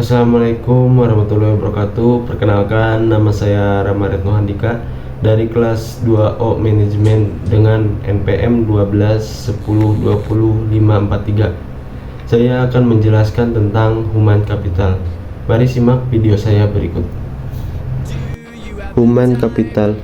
Assalamualaikum warahmatullahi wabarakatuh. Perkenalkan, nama saya Rama Retno Handika dari kelas 2O Manajemen dengan NPM 121020 Saya akan menjelaskan tentang human capital. Mari simak video saya berikut. Human capital.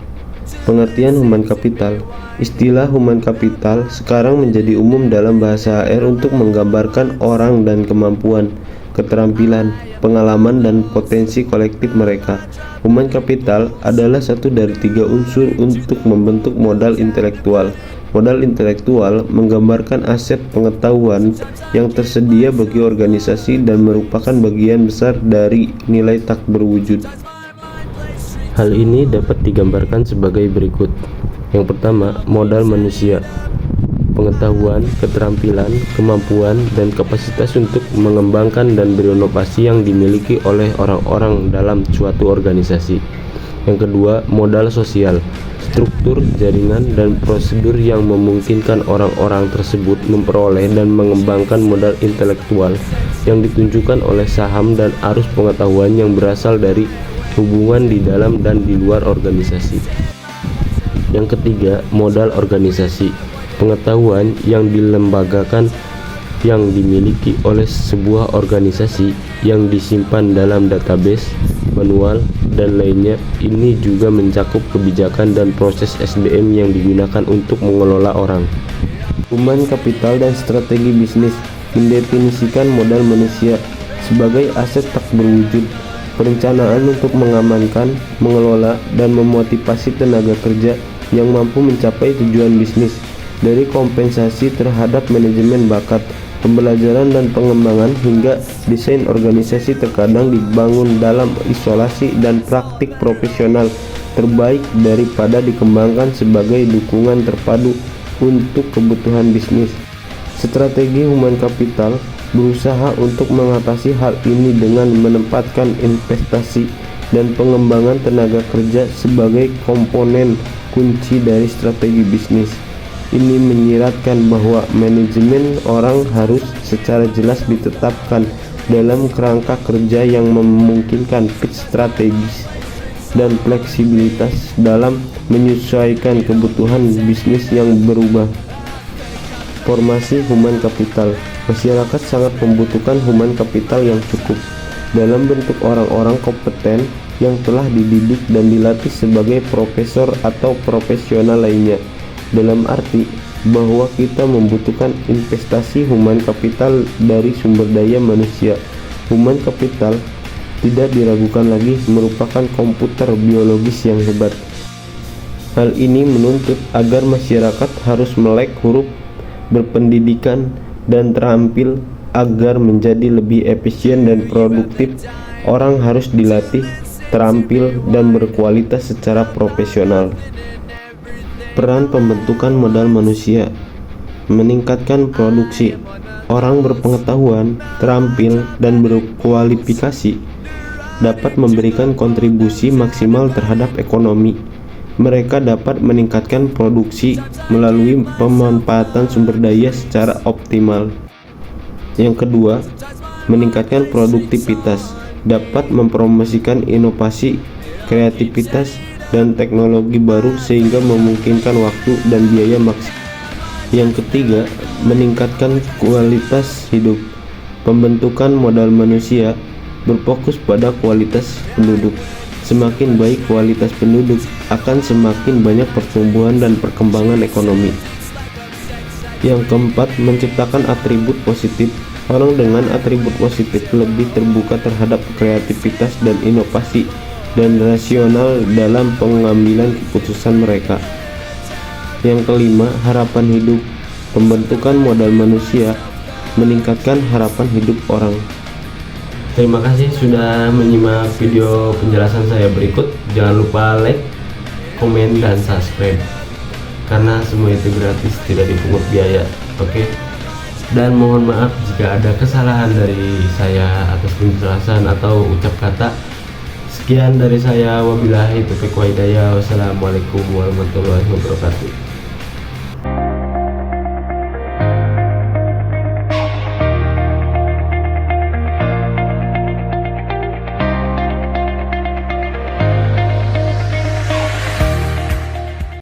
Pengertian human capital. Istilah human capital sekarang menjadi umum dalam bahasa HR untuk menggambarkan orang dan kemampuan, keterampilan, pengalaman, dan potensi kolektif mereka. Human capital adalah satu dari 3 unsur untuk membentuk modal intelektual. Modal intelektual menggambarkan aset pengetahuan yang tersedia bagi organisasi dan merupakan bagian besar dari nilai tak berwujud. Hal ini dapat digambarkan sebagai berikut. Yang pertama, modal manusia. Pengetahuan, keterampilan, kemampuan, dan kapasitas untuk mengembangkan dan berinovasi yang dimiliki oleh orang-orang dalam suatu organisasi. Yang kedua, modal sosial. Struktur, jaringan, dan prosedur yang memungkinkan orang-orang tersebut memperoleh dan mengembangkan modal intelektual yang ditunjukkan oleh saham dan arus pengetahuan yang berasal dari hubungan di dalam dan di luar organisasi. Yang ketiga, modal organisasi. Pengetahuan yang dilembagakan yang dimiliki oleh sebuah organisasi yang disimpan dalam database, manual, dan lainnya. Ini juga mencakup kebijakan dan proses SDM yang digunakan untuk mengelola orang. Human capital dan strategi bisnis mendefinisikan modal manusia sebagai aset tak berwujud. Perencanaan untuk mengamankan, mengelola, dan memotivasi tenaga kerja yang mampu mencapai tujuan bisnis, dari kompensasi terhadap manajemen bakat, pembelajaran dan pengembangan, hingga desain organisasi terkadang dibangun dalam isolasi dan praktik profesional terbaik daripada dikembangkan sebagai dukungan terpadu untuk kebutuhan bisnis. Strategi human capital berusaha untuk mengatasi hal ini dengan menempatkan investasi dan pengembangan tenaga kerja sebagai komponen kunci dari strategi bisnis. Ini menyiratkan bahwa manajemen orang harus secara jelas ditetapkan dalam kerangka kerja yang memungkinkan pitch strategis dan fleksibilitas dalam menyesuaikan kebutuhan bisnis yang berubah. Formasi human capital. Masyarakat sangat membutuhkan human capital yang cukup dalam bentuk orang-orang kompeten yang telah dididik dan dilatih sebagai profesor atau profesional lainnya, dalam arti bahwa kita membutuhkan investasi human capital dari sumber daya manusia. Human capital tidak diragukan lagi merupakan komputer biologis yang hebat. Hal ini menuntut agar masyarakat harus melek huruf, berpendidikan, dan terampil agar menjadi lebih efisien dan produktif. Orang harus dilatih, terampil, dan berkualitas secara profesional. Peran pembentukan modal manusia. Meningkatkan produksi. Orang berpengetahuan, terampil, dan berkualifikasi dapat memberikan kontribusi maksimal terhadap ekonomi. Mereka dapat meningkatkan produksi melalui pemanfaatan sumber daya secara optimal. Yang kedua, meningkatkan produktivitas. Dapat mempromosikan inovasi, kreativitas, dan teknologi baru sehingga memungkinkan waktu dan biaya maksimal. Yang ketiga, meningkatkan kualitas hidup. Pembentukan modal manusia berfokus pada kualitas penduduk. Semakin baik kualitas penduduk, akan semakin banyak pertumbuhan dan perkembangan ekonomi. Yang keempat, menciptakan atribut positif. Orang dengan atribut positif lebih terbuka terhadap kreativitas dan inovasi, dan rasional dalam pengambilan keputusan mereka. Yang kelima, harapan hidup. Pembentukan modal manusia meningkatkan harapan hidup orang. Terima kasih sudah menyimak video penjelasan saya berikut. Jangan lupa like, komen, dan subscribe, karena semua itu gratis, tidak dipungut biaya. Oke? Dan mohon maaf jika ada kesalahan dari saya atas penjelasan atau ucap kata. Sekian dari saya, wabillahi taufiq wa hidayah. Wassalamualaikum warahmatullahi wabarakatuh.